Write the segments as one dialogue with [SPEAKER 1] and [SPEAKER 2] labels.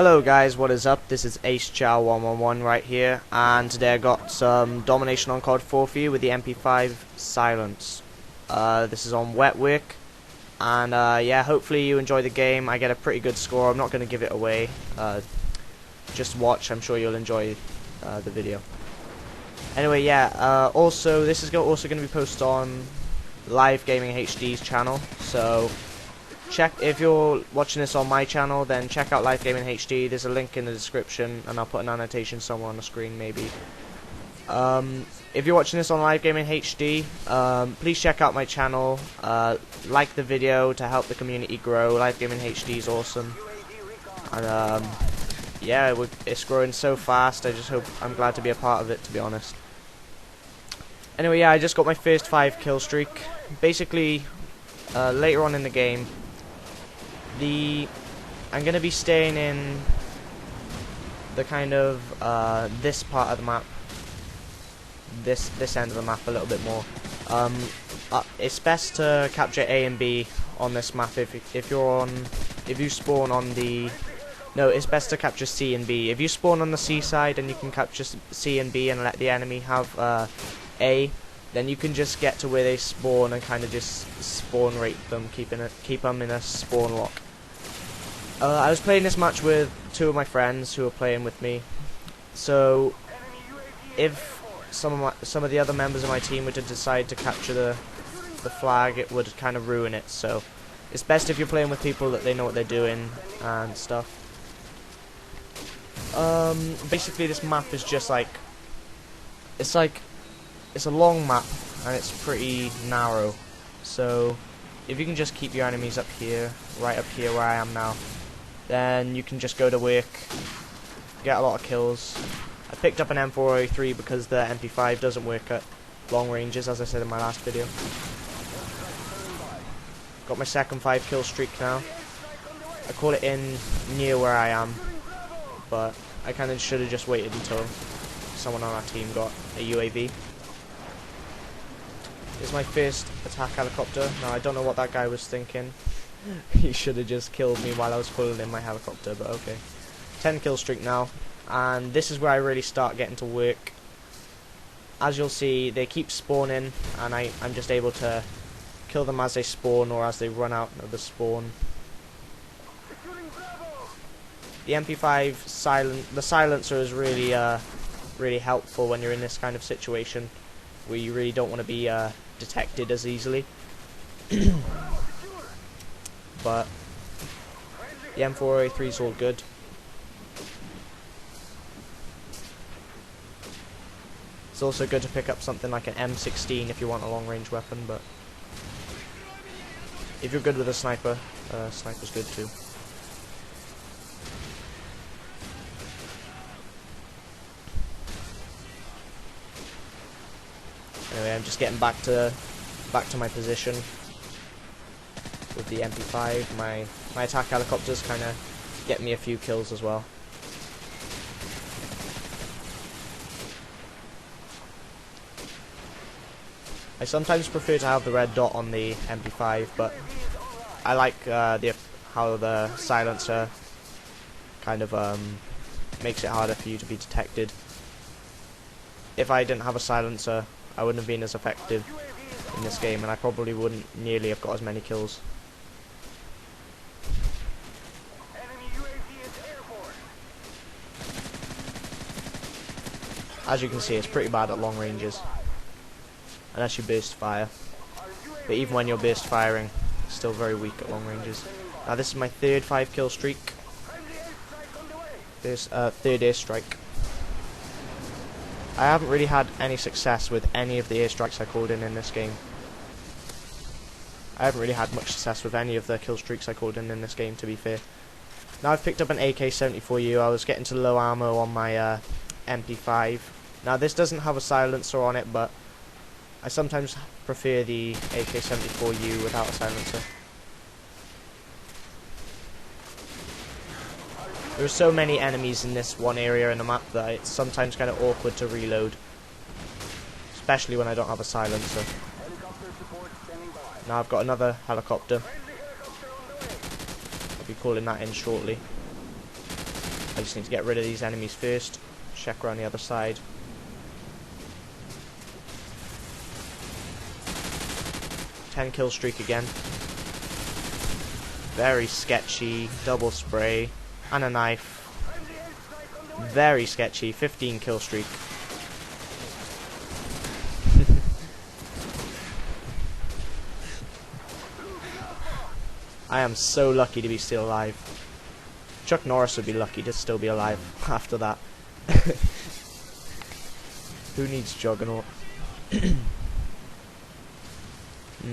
[SPEAKER 1] Hello guys, what is up? This is AceChow111 right here, and today I got some domination on Cod4 for you with the MP5 Silence. This is on Wetwork, and yeah, hopefully you enjoy the game. I get a pretty good score. I'm not going to give it away. Just watch, I'm sure you'll enjoy the video. Anyway, yeah, also this is also going to be posted on Live Gaming HD's channel, so check if you're watching this on my channel, then check out Live Gaming HD. There's a link in the description, and I'll put an annotation somewhere on the screen, maybe. If you're watching this on Live Gaming HD, please check out my channel. Like the video to help the community grow. Live Gaming HD is awesome, and yeah, it's growing so fast. I'm glad to be a part of it, to be honest. Anyway, yeah, I just got my first 5 kill streak. Basically, later on in the game, I'm going to be staying in the kind of this part of the map, this end of the map a little bit more. It's best to capture A and B on this map if you spawn on the. No, it's best to capture C and B. If you spawn on the C side and you can capture C and B and let the enemy have A, then you can just get to where they spawn and kind of just spawn rape them, keep them in a spawn lock. I was playing this match with 2 of my friends who were playing with me, so if some of the other members of my team were to decide to capture the flag, it would kind of ruin it. So it's best if you're playing with people that they know what they're doing and stuff. Basically, this map is just it's a long map and it's pretty narrow. So if you can just keep your enemies up here, right up here where I am now, then you can just go to work, get a lot of kills. I picked up an M403 because the MP5 doesn't work at long ranges, as I said in my last video. Got my second 5 kill streak now. I call it in near where I am, but I kind of should have just waited until someone on our team got a UAV. This is my first attack helicopter. Now I don't know what that guy was thinking. He should have just killed me while I was pulling in my helicopter, but okay. 10 kill streak now, and this is where I really start getting to work. As you'll see, they keep spawning, and I'm just able to kill them as they spawn or as they run out of the spawn. The MP5 the silencer is really really helpful when you're in this kind of situation where you really don't want to be detected as easily. But the M403 is all good. It's also good to pick up something like an M16 if you want a long-range weapon, but if you're good with a sniper, sniper's good too. Anyway, I'm just getting back to my position with the MP5. My attack helicopters kind of get me a few kills as well. I sometimes prefer to have the red dot on the MP5, but I like how the silencer kind of makes it harder for you to be detected. If I didn't have a silencer, I wouldn't have been as effective in this game, and I probably wouldn't nearly have got as many kills. As you can see, it's pretty bad at long ranges, unless you burst fire. But even when you're burst firing, it's still very weak at long ranges. Now this is my third 5 kill streak. This third airstrike. I haven't really had any success with any of the airstrikes I called in this game. I haven't really had much success with any of the kill streaks I called in this game, to be fair. Now I've picked up an AK-74U. I was getting to low ammo on my MP5. Now this doesn't have a silencer on it, but I sometimes prefer the AK-74U without a silencer. There are so many enemies in this one area in the map that it's sometimes kind of awkward to reload, especially when I don't have a silencer. Now I've got another helicopter. I'll be calling that in shortly. I just need to get rid of these enemies first. Check around the other side. Ten kill streak again. Very sketchy. Double spray. And a knife. Very sketchy. 15 kill streak. I am so lucky to be still alive. Chuck Norris would be lucky to still be alive after that. Who needs Juggernaut? And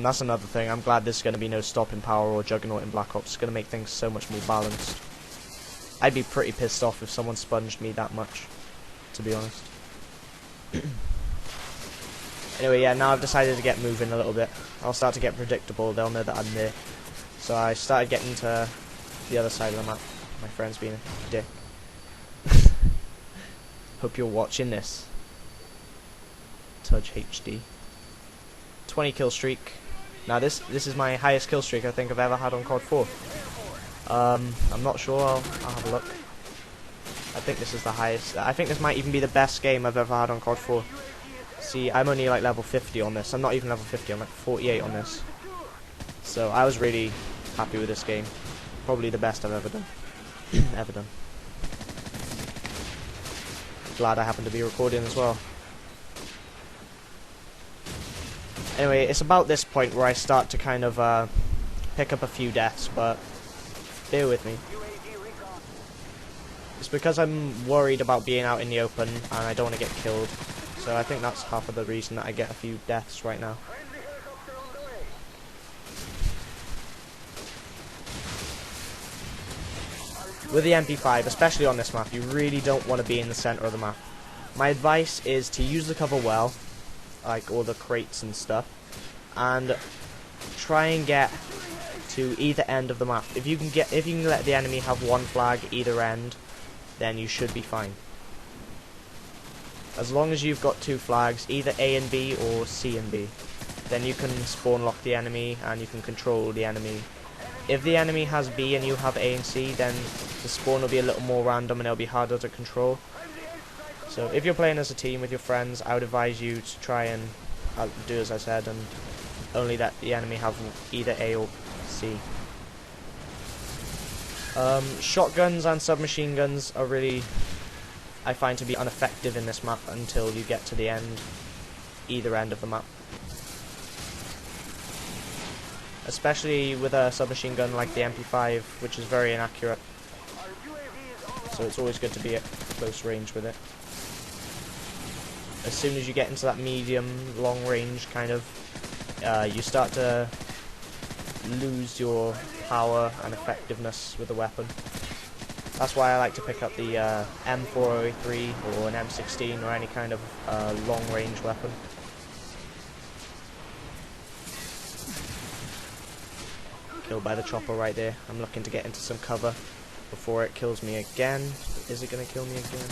[SPEAKER 1] that's another thing. I'm glad there's going to be no stopping power or Juggernaut in Black Ops. It's going to make things so much more balanced. I'd be pretty pissed off if someone sponged me that much, to be honest. Anyway, yeah, now I've decided to get moving a little bit. I'll start to get predictable. They'll know that I'm there. So I started getting to the other side of the map. My friend's being a dick. Hope you're watching this. Touch HD. 20 kill streak. Now this is my highest kill streak I think I've ever had on Cod 4. I'm not sure. I'll have a look. I think this is the highest. I think this might even be the best game I've ever had on Cod 4. See, I'm only like level 50 on this. I'm not even level 50. I'm like 48 on this. So I was really happy with this game. Probably the best I've ever done. Ever done. Glad I happen to be recording as well. Anyway, it's about this point where I start to kind of pick up a few deaths, but bear with me. It's because I'm worried about being out in the open and I don't want to get killed. So I think that's half of the reason that I get a few deaths right now. With the MP5, especially on this map, you really don't want to be in the center of the map. My advice is to use the cover well, like all the crates and stuff, and try and get to either end of the map. If you can let the enemy have one flag either end, then you should be fine. As long as you've got two flags, either A and B or C and B, then you can spawn lock the enemy and you can control the enemy. If the enemy has B and you have A and C, then the spawn will be a little more random and it'll be harder to control. So if you're playing as a team with your friends, I would advise you to try and do as I said and only let the enemy have either A or C. Shotguns and submachine guns are really, I find, to be ineffective in this map until you get to the end, either end of the map. Especially with a submachine gun like the MP5, which is very inaccurate. So it's always good to be at close range with it. As soon as you get into that medium, long range kind of, you start to lose your power and effectiveness with the weapon. That's why I like to pick up the M403 or an M16 or any kind of long range weapon. Killed by the chopper right there. I'm looking to get into some cover before it kills me again. Is it going to kill me again?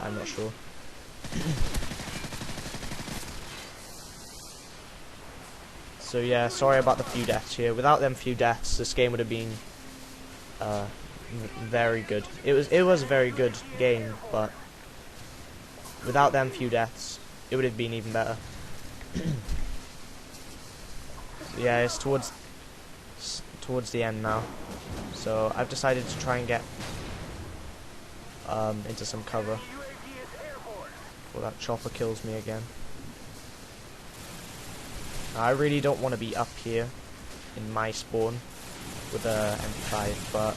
[SPEAKER 1] I'm not sure. So yeah, sorry about the few deaths here. Without them few deaths, this game would have been very good. It was a very good game, but without them few deaths, it would have been even better. Yeah, it's towards the end now, so I've decided to try and get into some cover before that chopper kills me again. Now, I really don't want to be up here in my spawn with a MP5, but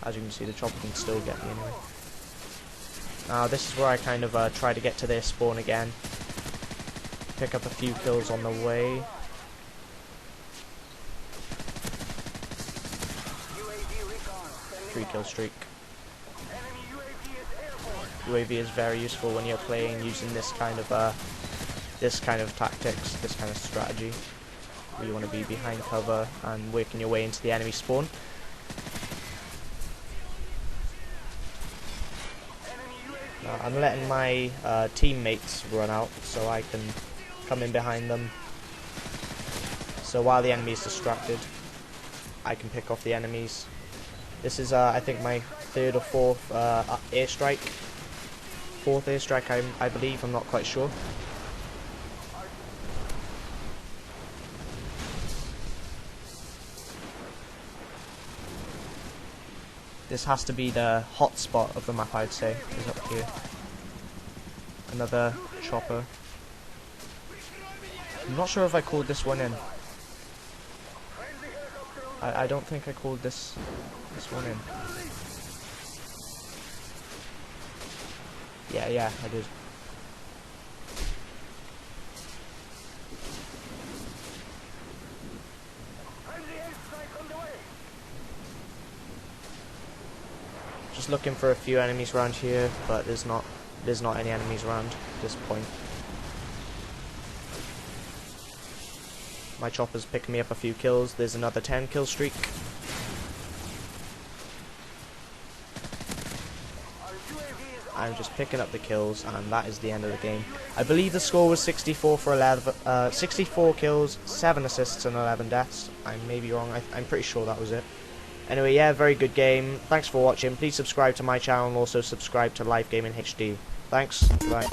[SPEAKER 1] as you can see, the chopper can still get me anyway. Now this is where I kind of try to get to their spawn again, pick up a few kills on the way. Three kill streak. UAV is very useful when you're playing using this kind of tactics, this kind of strategy, where you want to be behind cover and working your way into the enemy spawn. Now, I'm letting my teammates run out so I can come in behind them. So while the enemy is distracted, I can pick off the enemies. This is I think my third or fourth airstrike. Fourth airstrike, I believe. I'm not quite sure. This has to be the hot spot of the map, I'd say, is up here. Another chopper. I'm not sure if I called this one in. I don't think I called this one in. Yeah, I did. Just looking for a few enemies around here, but there's not any enemies around at this point. My chopper's picking me up a few kills. There's another 10 kill streak. I'm just picking up the kills, and that is the end of the game. I believe the score was 64 for 11, 64 kills, 7 assists and 11 deaths. I may be wrong. I'm pretty sure that was it. Anyway, yeah, very good game. Thanks for watching. Please subscribe to my channel and also subscribe to Live Gaming HD. Thanks. Bye.